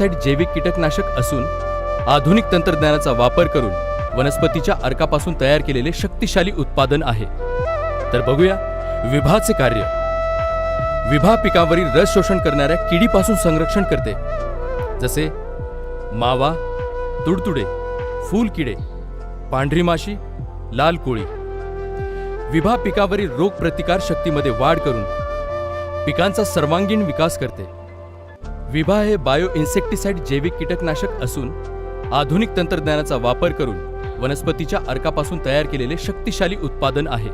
Insecticide जैविक कीटकनाशक असून आधुनिक तंत्रज्ञानाचा वापर करून वनस्पतीच्या अर्कापासून तयार केलेले शक्तिशाली उत्पादन आहे। तर बघूया विभाचे कार्य। विभा पिकावरील रस शोषण करणाऱ्या किडीपासून संरक्षण करते, जसे मावा, तुडतुडे, फूलकिडे, पांढरी माशी, लाल कोळी। विभा पिकावरील रोग प्रतिकार शक्तीमध्ये वाढ करून पिकांचा सर्वांगीण विकास करते। विभा हे बायो इन्सेक्टिसाइड जैविक कीटकनाशक असून आधुनिक तंत्रज्ञानाचा वापर करून वनस्पतीच्या अर्कापासून तयार केलेले शक्तिशाली उत्पादन आहे।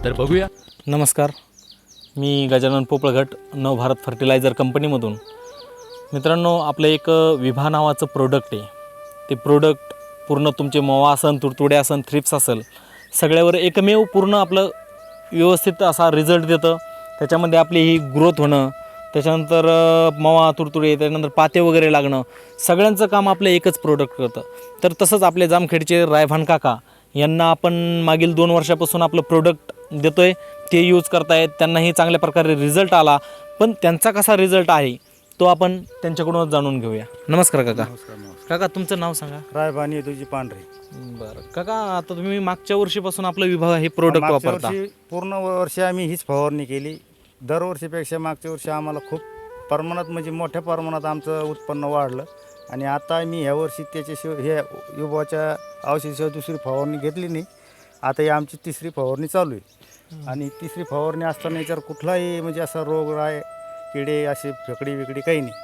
तर बघूया। नमस्कार, मी गजानन पोपळघट, नवभारत फर्टिलायझर कंपनीमधून। मित्रांनो, आपलं एक विभा नावाचं प्रोडक्ट आहे। ते प्रोडक्ट पूर्ण तुमचे मोवा असन, तुडतुडे असन, थ्रिप्स असेल, सगळ्यावर एकमेव पूर्ण आपलं व्यवस्थित असा रिझल्ट देतं। त्याच्यामध्ये आपली ही ग्रोथ होणं, त्याच्यानंतर मोवा, तुडतुडे, त्याच्यानंतर पाते वगैरे लागणं, सगळ्यांचं काम आपलं एकच प्रोडक्ट करतं। तर तसंच आपले जामखेडचे रायभान काका यांना आपण मागील 2 वर्षापासून आपलं प्रोडक्ट देतोय, ते यूज करतायत, त्यांनाही चांगल्या प्रकारे रिझल्ट आला। पण त्यांचा कसा रिझल्ट आहे तो आपण त्यांच्याकडूनच जाणून घेऊया। नमस्कार काका। काका, तुमचं नाव सांगा। रायभान येदोजी पांढरे। बरं काका, आता तुम्ही मागच्या वर्षीपासून आपलं विभा हे प्रोडक्ट वापरता? पूर्ण वर्षी आम्ही हीच फवारणी केली। दरवर्षीपेक्षा मागच्या वर्षी आम्हाला खूप प्रमाणात, म्हणजे मोठ्या प्रमाणात आमचं उत्पन्न वाढलं। आणि आता मी ह्या वर्षी त्याच्याशिवाय हे विभाच्या औषधाशिवाय दुसरी फवारणी घेतली नाही। आता ही आमची तिसरी फवारणी चालू आहे। आणि तिसरी फवारणी असताना याच्यावर कुठलाही म्हणजे असा रोग राय, किडे, असे फेकडी विकडी काही नाही।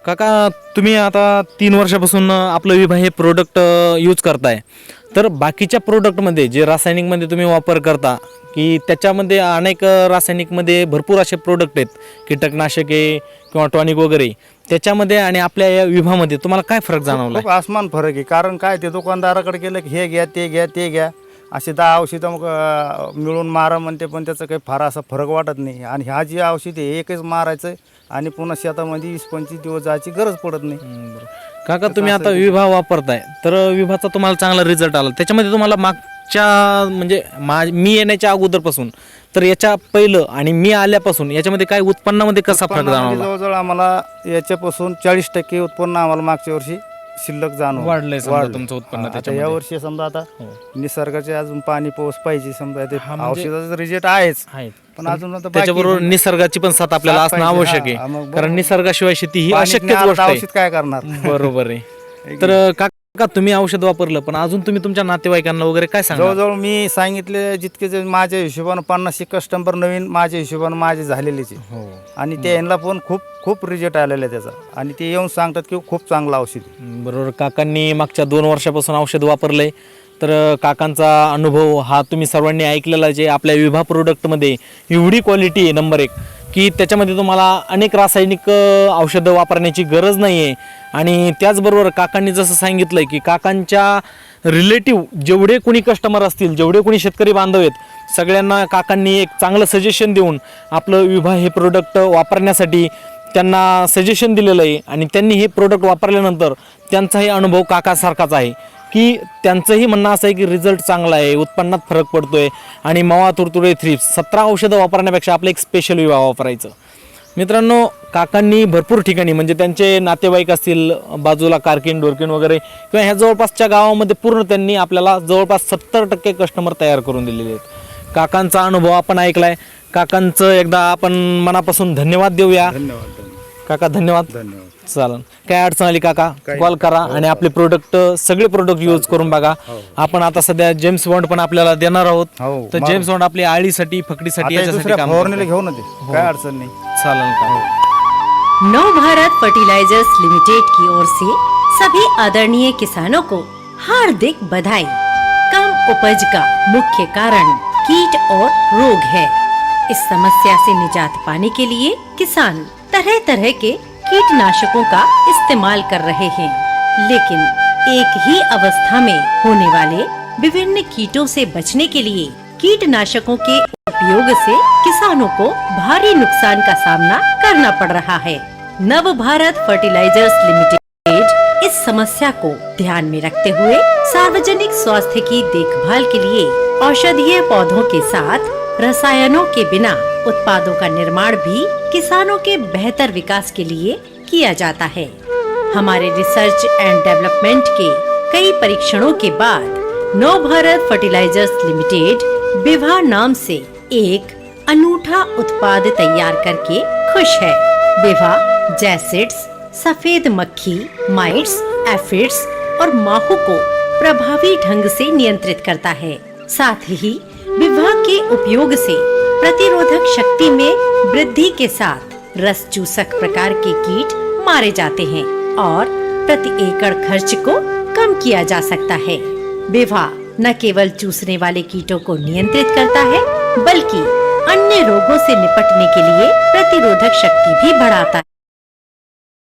काका, तुम्ही आता 3 वर्षापासून आपलं विभा हे प्रोडक्ट यूज करताय, तर बाकीच्या प्रोडक्टमध्ये जे रासायनिकमध्ये तुम्ही वापर करता, की त्याच्यामध्ये अनेक रासायनिकमध्ये भरपूर असे प्रोडक्ट आहेत, कीटकनाशके किंवा टॉनिक वगैरे, त्याच्यामध्ये आणि आपल्या या विभामध्ये तुम्हाला काय फरक जाणवला? खूप आसमान फरक आहे। कारण काय, ते दुकानदाराकडे गेलं की हे घ्या, ते घ्या, ते घ्या, असे 10 औषधं मिळून मारा म्हणते, पण त्याचा काही फार असा फरक वाटत नाही। आणि ह्या जी औषध आहे एकच मारायचं आणि पुन्हा शेतामध्ये 20-25 दिवस जायची गरज पडत नाही। काका, तुम्ही आता विभा वापरताय, तर विभाचा तुम्हाला चांगला रिझल्ट आला, त्याच्यामध्ये तुम्हाला मागच्या म्हणजे मी येण्याच्या अगोदरपासून तर याच्या पहिलं आणि मी आल्यापासून याच्यामध्ये काय उत्पन्नामध्ये कसा फरक जाणवला? जवळजवळ आम्हाला याच्यापासून 40% उत्पन्न आम्हाला मागच्या वर्षी शिल्लक जाणवलं, वाढलंय समजा तुमचं उत्पन्न। आता या वर्षी समजा आता निसर्गाचे अजून पाणी पाऊस पाहिजे, समजा ते औषधाचा रिझल्ट आहेच, पण अजून आता त्याच्याबरोबर निसर्गाची पण साथ आपल्याला असणं आवश्यक आहे, कारण निसर्गाशिवाय शेती ही अशक्यच गोष्ट आहे। औषध काय करणार? बरोबर आहे। तर काका, तुम्ही औषध वापरलं, पण अजून तुम्ही तुमच्या नातेवाईकांना वगैरे काय सांगा? जवळजवळ मी सांगितले जितके जे माझ्या हिशोबानं 50 कस्टमर नवीन माझ्या हिशोबानं माझे झालेलेच आहे। आणि ते यांना पण खूप रिझल्ट आलेला आहे त्याचा, आणि ते येऊन सांगतात की खूप चांगलं औषध आहे। बरोबर, काकांनी मागच्या 2 वर्षापासून औषध वापरलंय, तर काकांचा अनुभव हा तुम्ही सर्वांनी ऐकलेला, जे आपल्या विभा प्रोडक्टमध्ये एवढी क्वालिटी आहे नंबर 1, की त्याच्यामध्ये तुम्हाला अनेक रासायनिक औषधं वापरण्याची गरज नाही आहे। आणि त्याचबरोबर काकांनी जसं सांगितलं की काकांच्या रिलेटिव्ह जेवढे कोणी कस्टमर असतील, जेवढे कोणी शेतकरी बांधव आहेत, सगळ्यांना काकांनी एक चांगलं सजेशन देऊन आपलं विभा हे प्रोडक्ट वापरण्यासाठी त्यांना सजेशन दिलेलं आहे। आणि त्यांनी हे प्रोडक्ट वापरल्यानंतर त्यांचाही अनुभव काकासारखाच आहे, की त्यांचंही म्हणणं असं आहे की रिझल्ट चांगला आहे, उत्पन्नात फरक पडतोय, आणि मावा, तुडतुडे, थ्रिप्स 17 औषधं वापरण्यापेक्षा आपलं एक स्पेशल विभा वापरायचं। मित्रांनो, काकांनी भरपूर ठिकाणी, म्हणजे त्यांचे नातेवाईक असतील बाजूला कारकिन, डोरकिन वगैरे, किंवा ह्या जवळपासच्या गावामध्ये पूर्ण त्यांनी आपल्याला जवळपास 70% कस्टमर तयार करून दिलेले आहेत। काकांचा अनुभव आपण ऐकलाय, काकांचं एकदा आपण मनापासून धन्यवाद देऊया। धन्यवाद काका, धन्यवाद। धन्यवाद। चालेल, काय अडचण आली काका कॉल करा, आणि आपले प्रोडक्ट सगळे प्रोडक्ट यूज करून बघा। आपण आता सध्या जेम्स बॉन्ड पण आपल्याला देणार आहोत, तर जेम्स बॉन्ड आपली आळीसाठी, फकडीसाठी, याच्यासाठी काम फवारणीला घेऊन दे, काय अडचण नाही। चालेल का? नवभारत फर्टिलाइजर्स लिमिटेड की ओर से सभी आदरणीय किसानों को हार्दिक बधाई। कम उपज का मुख्य कारण कीट और रोग है। इस समस्या से निजात पाने के लिए किसान तरह तरह के कीटनाशकों का इस्तेमाल कर रहे हैं, लेकिन एक ही अवस्था में होने वाले विभिन्न कीटों से बचने के लिए कीटनाशकों के उपयोग से किसानों को भारी नुकसान का सामना करना पड़ रहा है। नव भारत फर्टिलाइजर्स लिमिटेड इस समस्या को ध्यान में रखते हुए सार्वजनिक स्वास्थ्य की देखभाल के लिए औषधीय पौधों के साथ रसायनों के बिना उत्पादों का निर्माण भी किसानों के बेहतर विकास के लिए किया जाता है। हमारे रिसर्च एंड डेवलपमेंट के कई परीक्षणों के बाद नव भारत फर्टिलाइजर्स लिमिटेड विभा नाम से एक अनूठा उत्पाद तैयार करके खुश है। विभा जैसिड्स, सफेद मक्खी, माइट्स, एफिड्स और माहू को प्रभावी ढंग से नियंत्रित करता है। साथ ही विभा के उपयोग से प्रतिरोधक शक्ति में वृद्धि के साथ रस चूसक प्रकार के कीट मारे जाते हैं और प्रति एकड़ खर्च को कम किया जा सकता है। विभा न केवल चूसने वाले कीटों को नियंत्रित करता है बल्कि अन्य रोगों से निपटने के लिए प्रतिरोधक शक्ति भी बढ़ाता है।